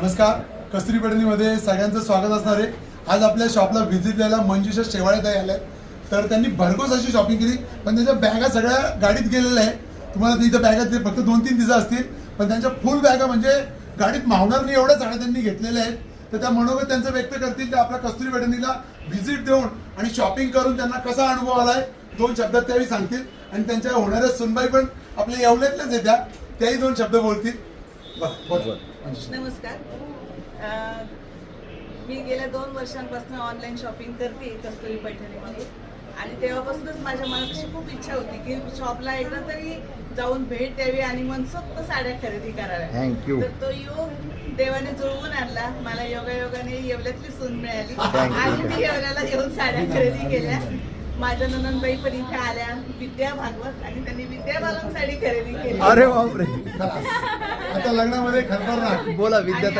नमस्कार, कस्तुरी पैठणीमध्ये सगळ्यांचं स्वागत असणार आहे। आज आपल्या शॉपला व्हिजिट द्यायला मंजुषा शेवाळे ताई आल्या। तर त्यांनी भरघोस अशी शॉपिंग केली, पण त्यांच्या बॅगा सगळ्या गाडीत गेलेल्या आहे। तुम्हाला इथं बॅगा फक्त 2-3 दिवस असतील, पण त्यांच्या फुल बॅगा म्हणजे गाडीत मावणार नाही एवढ्या साड्या त्यांनी घेतलेल्या आहेत। तर त्या मनोगत त्यांचं व्यक्त करतील ते आपल्या कस्तुरी पैठणीला व्हिजिट देऊन आणि शॉपिंग करून त्यांना कसा अनुभव आलाय 2 शब्दात त्यावेळी सांगतील। आणि त्यांच्या होणाऱ्या सुनबाई पण आपल्या येवल्यातल्याच आहेत, त्याही 2 शब्द बोलतील। नमस्कार, मी गेल्या 2 वर्षांपासून ऑनलाईन शॉपिंग करते कस्तुरी पैठणीमध्ये आणि तेव्हापासूनच माझ्या मनात अशी खूप इच्छा होती की शॉपला एकदा तरी जाऊन भेट द्यावी आणि मनसोक्त साड्या खरेदी कराव्या। थँक्यू। तर तो योग देवाने जुळवून आणला। मला योगायोगाने येवल्यातली सून मिळाली आणि मी येवल्याला येऊन साड्या खरेदी केल्या। माझ्या ननंदबाई पण इथे आल्या, विद्या भागवत, आणि त्यांनी विद्या बालन साडी खरेदी केली। अरे बापरे, आता लग्नामध्ये खरखर ना बोला विद्या ताई।